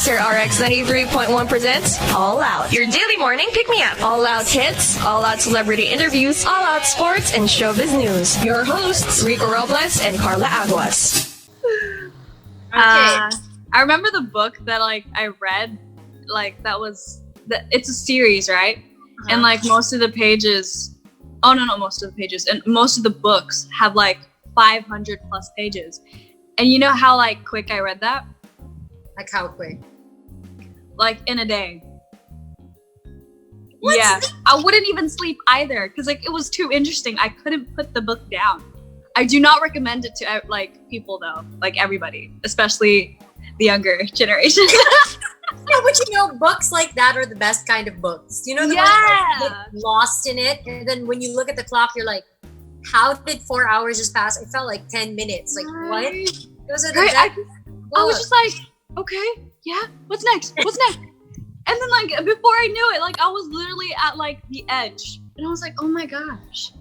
Monster RX93.1 presents All Out, your daily morning pick-me-up. All out hits, all out celebrity interviews, all out sports and showbiz news. Your hosts, Rico and Karla Aguas. I remember the book that I read, it's a series, right? Uh-huh. And most of the pages, most of the pages, and most of the books have 500 plus pages. And you know how quick I read that? Like how quick? In a day. What? Yeah, I wouldn't even sleep either because it was too interesting. I couldn't put the book down. I do not recommend it to people though, everybody, especially the younger generation. Yeah, but books like that are the best kind of books. The ones that get lost in it, and then when you look at the clock, you're like, how did 4 hours just pass? It felt like 10 minutes. What? Those are the best I was just okay, yeah, what's next? What's next? And then before I knew it, I was literally at the edge. And I was like, oh my gosh.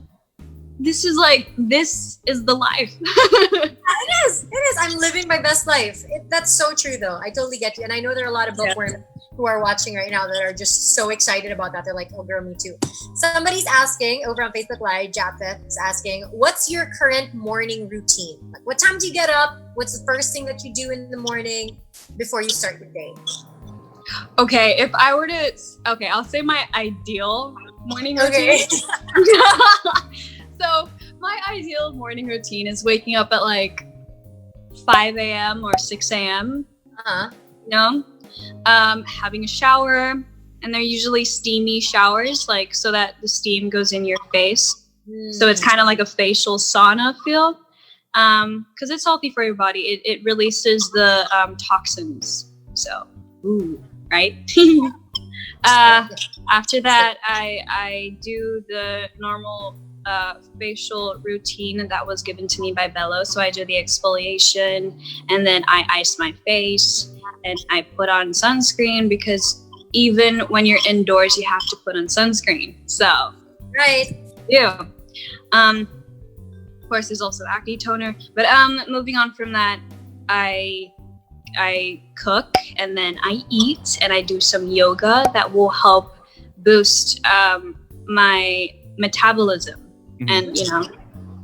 This is the life. It is. I'm living my best life. That's so true though. I totally get you. And I know there are a lot of bookworms who are watching right now that are just so excited about that. They're like, oh girl, me too. Somebody's asking over on Facebook Live, Japeth is asking, what's your current morning routine? What time do you get up? What's the first thing that you do in the morning before you start your day? Okay, if I were to, I'll say my ideal morning routine. So my ideal morning routine is waking up at 5 a.m. or 6 a.m. Having a shower, and they're usually steamy showers, so that the steam goes in your face. So it's kind of like a facial sauna feel, because it's healthy for your body. It releases the toxins. So, right? After that, I do the normal facial routine that was given to me by Bello. So I do the exfoliation, and then I ice my face, and I put on sunscreen because even when you're indoors, you have to put on sunscreen. So, right. Yeah. Of course, there's also acne toner. But moving on from that, I cook, and then I eat, and I do some yoga that will help boost my metabolism. And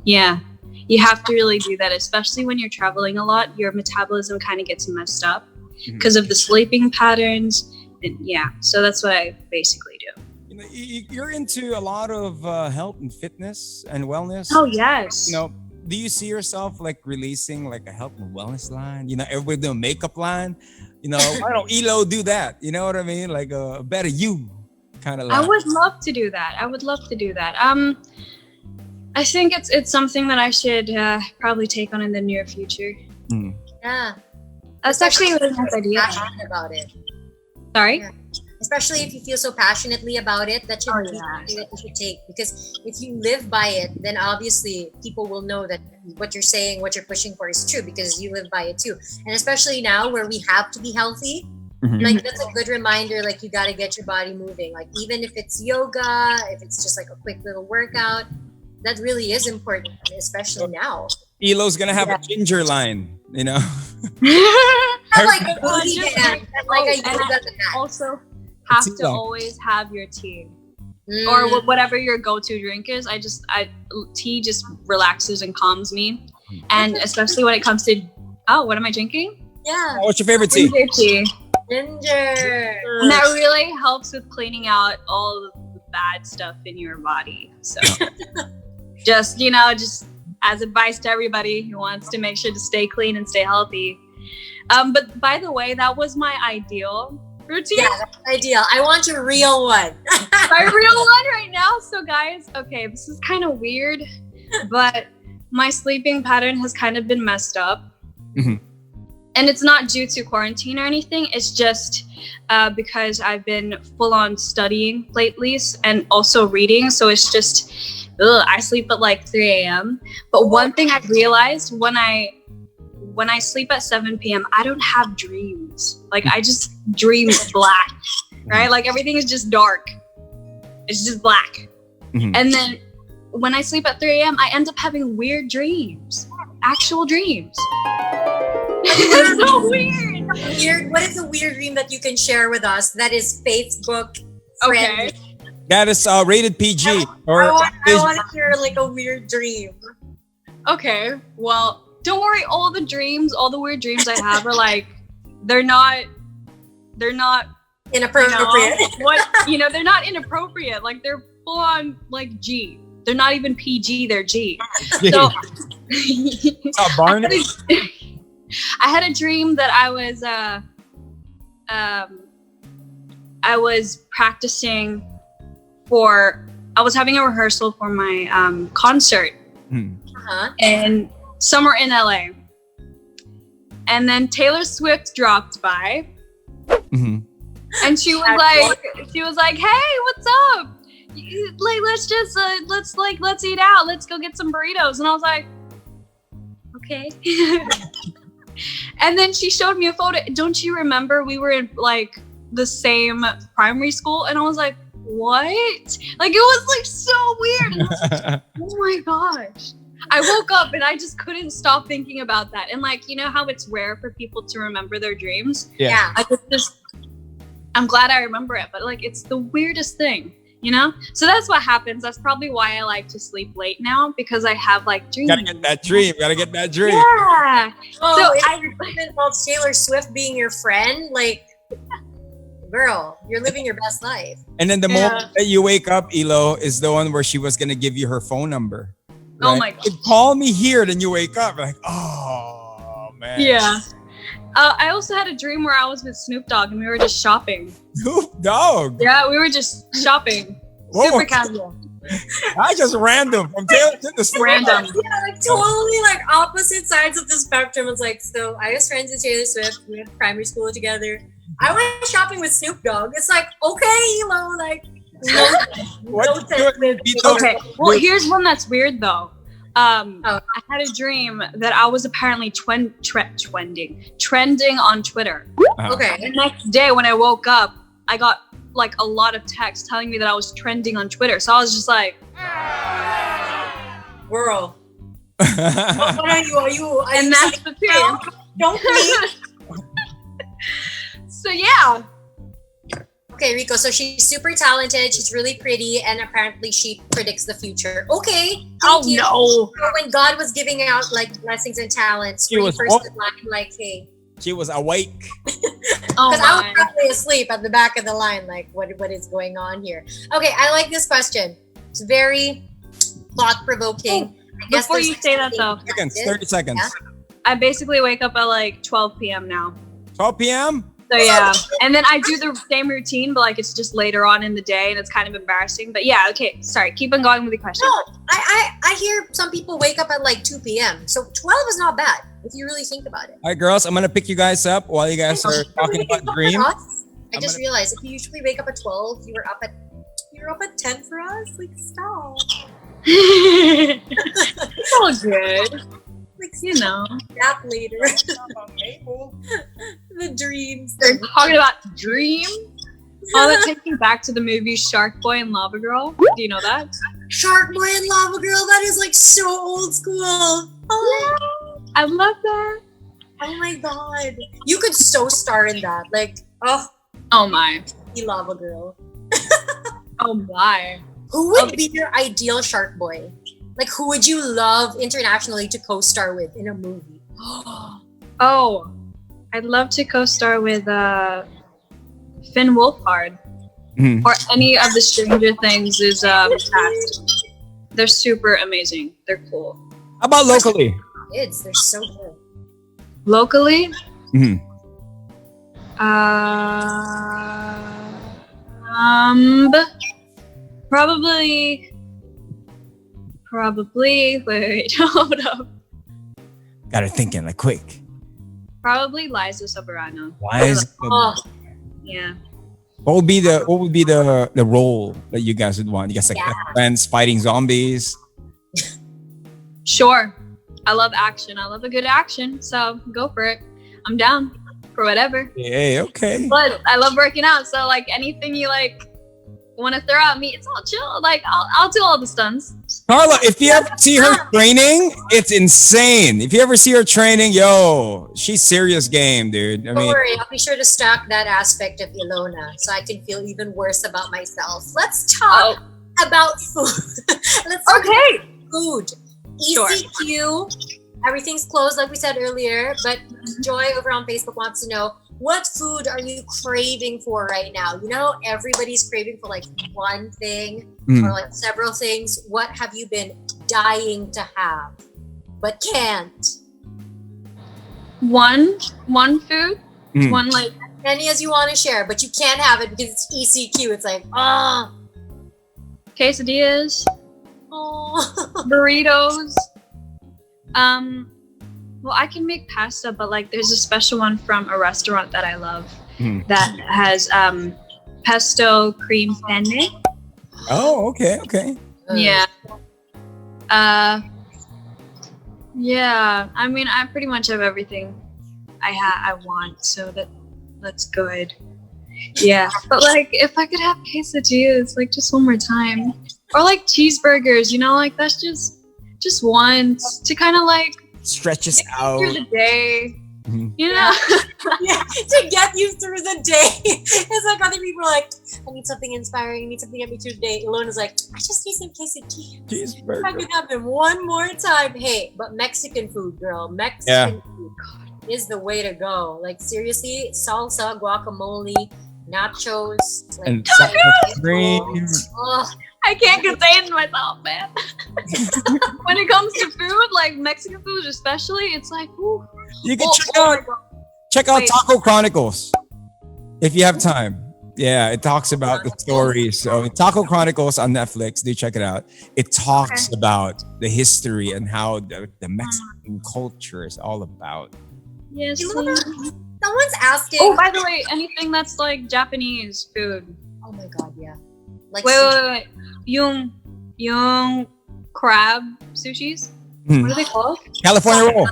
you have to really do that, especially when you're traveling a lot. Your metabolism kind of gets messed up because of the sleeping patterns. And so that's what I basically do. You're into a lot of health and fitness and wellness. Oh yes. Do you see yourself releasing a health and wellness line? Everybody do a makeup line. Why don't Elo do that? You know what I mean? A better you kind of line. I would love to do that. I think it's something that I should probably take on in the near future. Yeah. That's actually a really nice idea. Passionate about it. Sorry? Yeah. Especially if you feel so passionately about it, that should be something that you should take. Because if you live by it, then obviously people will know that what you're saying, what you're pushing for is true because you live by it too. And especially now where we have to be healthy, that's a good reminder, you got to get your body moving. Even if it's yoga, if it's just a quick little workout, that really is important, especially now. Elo's gonna have a ginger line, Also have to always have your tea. Or whatever your go-to drink is. Tea just relaxes and calms me. And especially when it comes to, what am I drinking? Yeah. What's your favorite tea? Ginger tea. Ginger. And that really helps with cleaning out all of the bad stuff in your body. So just as advice to everybody who wants to make sure to stay clean and stay healthy. But by the way, that was my ideal routine. Yeah, that's ideal. I want your real one. My real one right now. So guys, okay, this is kind of weird, but my sleeping pattern has kind of been messed up. And it's not due to quarantine or anything. It's just because I've been full on studying lately and also reading. So it's just, I sleep at 3 a.m. But one thing I've realized when I sleep at 7 p.m., I don't have dreams. I just dream black, right? Everything is just dark. It's just black. And then when I sleep at 3 a.m., I end up having weird dreams, actual dreams. It's so weird. a weird dream that you can share with us that is Facebook Okay. friendly? That is rated PG. I want to hear like a weird dream. Okay. Well, don't worry. All the weird dreams I have are like, they're not Inappropriate. they're not inappropriate. Like they're full on like G. They're not even PG. They're G. So Barney. I had a dream that I was practicing I was having a rehearsal for my concert and somewhere in LA. And then Taylor Swift dropped by. Mm-hmm. And she was like, "Hey, what's up? Like, let's eat out. Let's go get some burritos." And I was like, "Okay." And then she showed me a photo. Don't you remember we were in like the same primary school? And I was like, "What?" Like, it was like so weird. And I was like, oh my gosh. I woke up and I just couldn't stop thinking about that. And like, you know how it's rare for people to remember their dreams? Yeah. I'm glad I remember it, but like, it's the weirdest thing, you know? So that's what happens. That's probably why I like to sleep late now, because I have like dreams. Gotta get that dream. Yeah. Oh, So it involves Taylor Swift being your friend. Like, girl, you're living your best life. And then the moment that you wake up, Elo, is the one where she was gonna give you her phone number. Right? Oh my God. Call me here, then you wake up like, oh man. Yeah. I also had a dream where I was with Snoop Dogg and we were just shopping. Snoop Dogg. Yeah, we were just shopping. Whoa. Super casual. I just random from Taylor to the Snoop. Random. Yeah, like totally like opposite sides of the spectrum. It's like, so I was friends with Taylor Swift. We went to primary school together. I went shopping with Snoop Dogg. It's like, okay, like, Okay, well, here's one that's weird though. I had a dream that I was apparently trending on Twitter. Okay. The next day when I woke up, I got like a lot of texts telling me that I was trending on Twitter. So I was just like, girl. What are you? And that's the thing. Don't please. So yeah. Okay, Rico, so she's super talented, she's really pretty, and apparently she predicts the future. Okay. Oh you. no. So when God was giving out like blessings and talents, She were you was first in line, like, hey. She was awake. Oh Because I was my. probably asleep at the back of the line, like, what is going on here? Okay, I like this question. It's very thought-provoking. Before you say that though, 30 seconds. Yeah. I basically wake up at like 12 p.m. now. 12 p.m. So yeah, and then I do the same routine, but like it's just later on in the day, and it's kind of embarrassing. But yeah, okay, sorry, keep on going with the question. No, I hear some people wake up at like 2 p.m. So 12 is not bad if you really think about it. All right, girls, I'm gonna pick you guys up while you guys are talking about dreams. I just realized if you usually wake up at 12, you were up at 10 for us. Like, stop. It's all good, Like, you know. that later. The dreams. They're talking about dreams. Oh, that takes me back to the movie Shark Boy and Lava Girl. Do you know that? Shark Boy and Lava Girl. That is like so old school. Oh, I love that. oh my god. You could so star in that. Like, Oh my. Lava Girl. Oh my. Who would be your ideal Shark Boy? Like, who would you love internationally to co-star with in a movie? Oh, I'd love to co-star with Finn Wolfhard or any of the Stranger Things is cast. They're super amazing. They're cool. How about locally? Kids, they're so good. Locally, Mm-hmm. Probably. Wait, hold up. Got her thinking like quick. Probably Liza Soberano. Why is Oh, Yeah. what would be the role that you guys would want? You guys like friends fighting zombies? Sure. I love action. I love a good action. So go for it. I'm down for whatever. Hey, okay. But I love working out. So like anything you like want to throw at me, it's all chill. Like I'll do all the stunts. Karla, if you ever see her training, it's insane. If you ever see her training, yo, she's serious game, dude. I Don't mean, worry, I'll be sure to stack that aspect of Ylona so I can feel even worse about myself. Let's talk about food. Let's talk about food. ECQ, everything's closed like we said earlier, but Joy over on Facebook wants to know, what food are you craving for right now? You know, everybody's craving for like one thing or like several things. What have you been dying to have but can't? One food, one like Any as you want to share, but you can't have it because it's ECQ. It's like, quesadillas, burritos. Well, I can make pasta, but like there's a special one from a restaurant that I love that has pesto cream penne. oh, okay. Yeah. Yeah. I mean, I pretty much have everything I want, so that's good. Yeah. But like, if I could have quesadillas, like just one more time, or like cheeseburgers, you know, like that's just once to kind of like Stretches out through the day. You know? yeah, to get you through the day. It's like other people are like, I need something inspiring, I need something to get me through the day. Ilona's like, I just need some quesadillas. cheeseburger. I can have them one more time. Hey, but Mexican food, girl. Mexican food is the way to go. Like seriously, salsa, guacamole, nachos, like And sour cream. oh, I can't contain myself, man. When it comes to food, like Mexican food especially, it's like, ooh. You can check out Taco Chronicles if you have time. Yeah, it talks about the stories. So Taco Chronicles on Netflix, do check it out. It talks about the history and how the Mexican culture is all about. Yes. someone's asking. Oh, by the way, anything that's like Japanese food. Oh my god, yeah. Like Wait. Yung crab sushis? What are they called? California roll.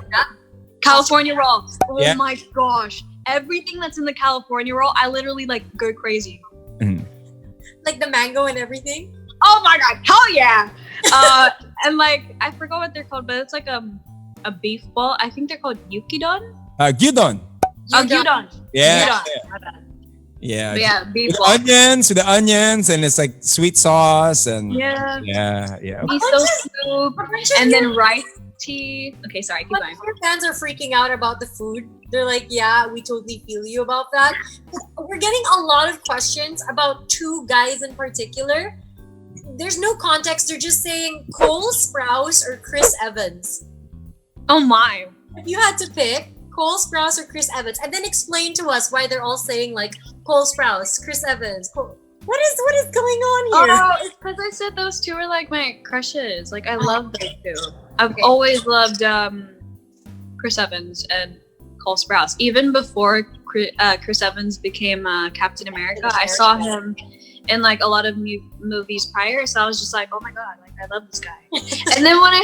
California roll. Oh Yeah. my gosh. Everything that's in the California roll, I literally like go crazy. Like the mango and everything. Oh my god, hell yeah! And like I forgot what they're called, but it's like a beef ball. I think they're called yukidon. Gyudon. Gyudon. Yeah. Gyudon. Yeah. But yeah, beef With ball. the onions, and it's like sweet sauce and Yeah. yeah. Miso soup, and then rice tea. Okay, sorry, keep going. Our fans are freaking out about the food. They're like, yeah, we totally feel you about that. We're getting a lot of questions about two guys in particular. There's no context. They're just saying Cole Sprouse or Chris Evans. Oh my. If you had to pick Cole Sprouse or Chris Evans, and then explain to us why they're all saying like Cole Sprouse, Chris Evans. What is going on here? Oh, it's because I said those two are like my crushes. Like I love those two. I've always loved Chris Evans and Cole Sprouse. Even before Chris Evans became Captain America, I saw him in like a lot of movies prior. So I was just like, oh my god, like I love this guy. And then when I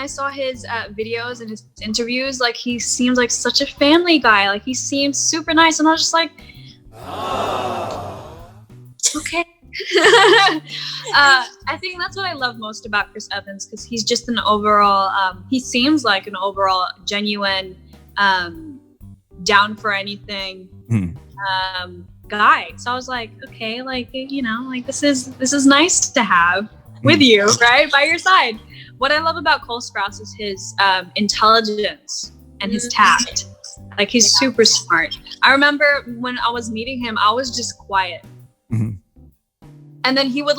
saw his videos and his interviews, like he seems like such a family guy. Like he seems super nice, and I was just like, okay. I think that's what I love most about Chris Evans, because he's just an overall. He seems like an overall genuine, down for anything guy. So I was like, okay, like like this is nice to have with you, right, by your side. What I love about Cole Sprouse is his intelligence and his tact. Like he's super smart. I remember when I was meeting him, I was just quiet. And then he would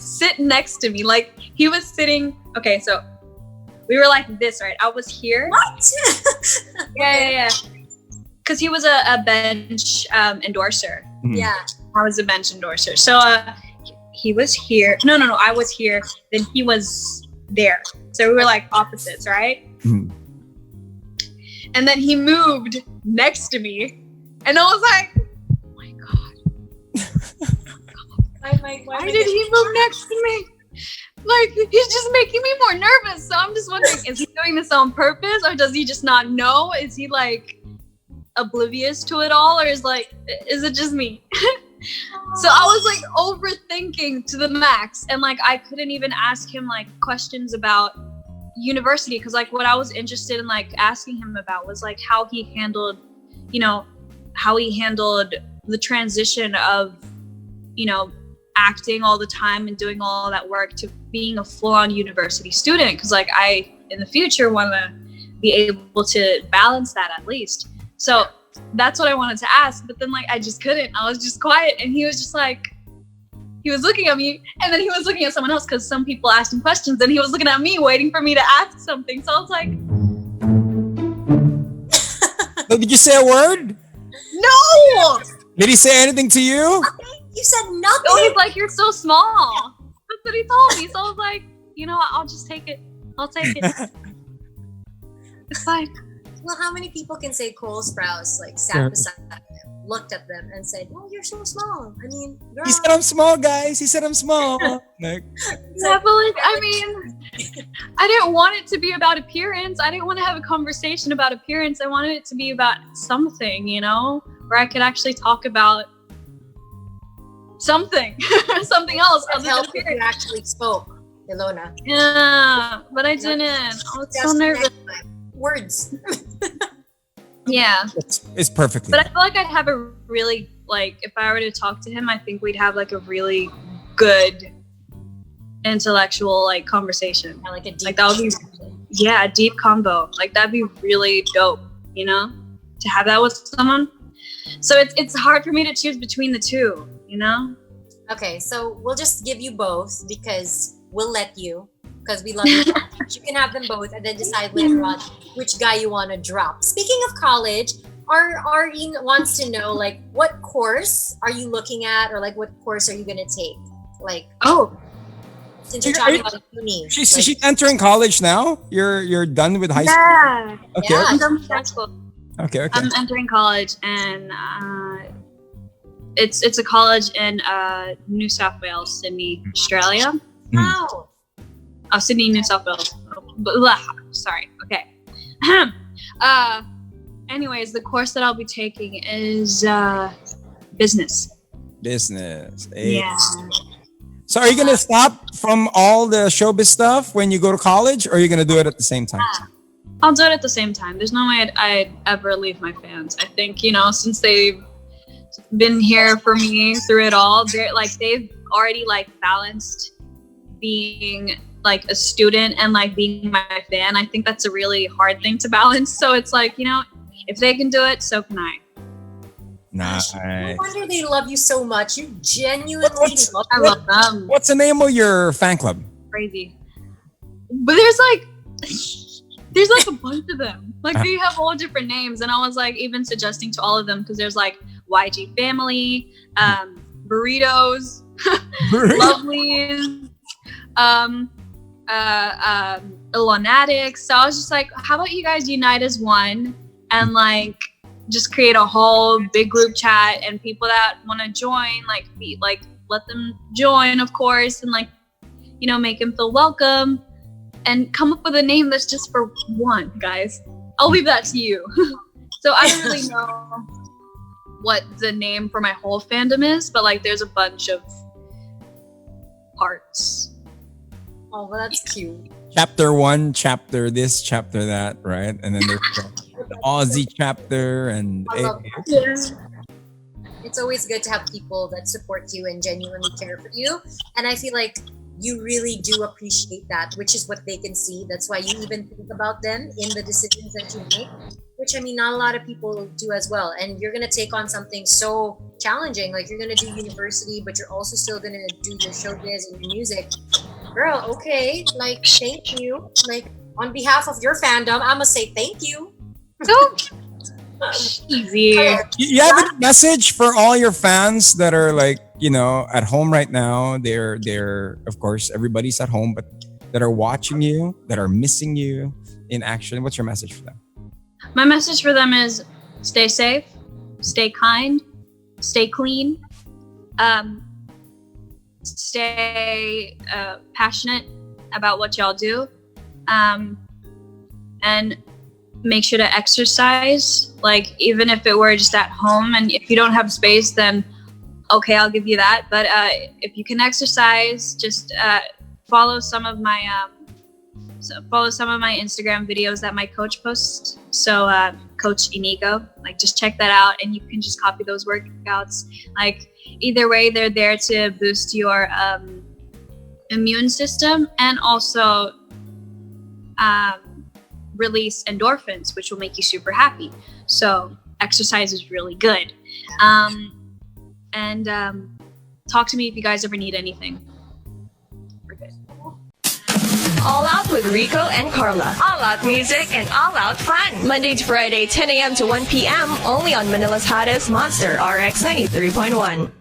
sit next to me. Like he was sitting, okay, so we were like this, right? I was here. What? Yeah. Because he was a bench endorser. Yeah. I was a bench endorser. So he was here. No, I was here. Then he was there. So we were like opposites, right? And then he moved next to me. And I was like, oh my God. Why did he move next to me? Like, he's just making me more nervous. So I'm just wondering, is he doing this on purpose, or does he just not know? Is he like oblivious to it all, or is it just me? So I was like overthinking to the max, and like I couldn't even ask him like questions about university, because like what I was interested in like asking him about was like how he handled the transition of, acting all the time and doing all that work to being a full-on university student, because like I in the future want to be able to balance that at least. So that's what I wanted to ask, but then like I just couldn't. I was just quiet, and he was just like, he was looking at me, and then he was looking at someone else because some people asked him questions, and he was looking at me waiting for me to ask something. So I was like, Did you say a word? no. Did he say anything to you? You said nothing. Oh, he's like, you're so small. That's what he told me. So I was like, I'll just take it. I'll take it. It's fine. Well, how many people can say Cole Sprouse like sat beside them, looked at them, and said, "Oh, you're so small." I mean, girl. He said I'm small, guys. He said I'm small. Like, Yeah, but like, I mean, I didn't want it to be about appearance. I didn't want to have a conversation about appearance. I wanted it to be about something, where I could actually talk about something, something else other than Help if you appearance. actually spoke, Ylona. Yeah, but I didn't. I was so nervous. Words. Yeah. it's perfectly. But I feel like I'd have a really, like, if I were to talk to him, I think we'd have like a really good intellectual like conversation. Like a deep, like that would be, yeah, a deep combo. Like that'd be really dope, to have that with someone. So it's hard for me to choose between the two, Okay, so we'll just give you both because we'll let you, because we love you. You can have them both and then decide later on which guy you want to drop. Speaking of college, Arlene wants to know, like, what course are you looking at, or like what course are you gonna take? Like, since you're talking about uni. She's entering college now. You're done with high school. Yeah. Okay. Yeah. I'm done with high school. Okay. I'm entering college, and it's a college in New South Wales, Sydney, Australia. Wow. Oh, Sydney, New South Wales. Sorry. Okay. Anyways, the course that I'll be taking is business. Business. Yeah. So are you gonna stop from all the showbiz stuff when you go to college, or are you gonna do it at the same time? I'll do it at the same time. There's no way I'd ever leave my fans. I think, since they've been here for me through it all, they've already like balanced being like a student and like being my fan. I think that's a really hard thing to balance. So it's like, if they can do it, so can I. Nice. No wonder they love you so much. You genuinely I love them. What's the name of your fan club? Crazy. But there's like a bunch of them. Like they have all different names, and I was like even suggesting to all of them, because there's like YG Family, Burritos, Lovelies, Ilonatics. So I was just like, how about you guys unite as one and like just create a whole big group chat, and people that want to join, let them join, of course, and like, make them feel welcome, and come up with a name that's just for one, guys. I'll leave that to you. So I don't really know what the name for my whole fandom is, but like there's a bunch of parts. Oh, well, that's cute. Chapter 1, chapter this, chapter that, right? And then there's the Aussie chapter and I love Yeah. It's always good to have people that support you and genuinely care for you. And I feel like you really do appreciate that, which is what they can see. That's why you even think about them in the decisions that you make, which I mean, not a lot of people do as well. And you're going to take on something so challenging. Like you're going to do university, but you're also still going to do your showbiz and your music. Girl, okay. Like, thank you. Like, on behalf of your fandom, I'm going to say thank you. So easy. You have a message for all your fans that are like, at home right now. They're of course, everybody's at home, but that are watching you, that are missing you in action. What's your message for them? My message for them is stay safe, stay kind, stay clean, stay passionate about what y'all do, and make sure to exercise, like even if it were just at home. And if you don't have space, then okay, I'll give you that. But if you can exercise, just follow some of my Instagram videos that my coach posts. So Coach Inigo, like just check that out, and you can just copy those workouts. Like either way, they're there to boost your immune system and also release endorphins, which will make you super happy. So exercise is really good. And talk to me if you guys ever need anything. We're good. All Out with Rico and Karla. All out music and all out fun. Monday to Friday, 10 a.m. to 1 p.m. only on Manila's hottest Monster RX 93.1.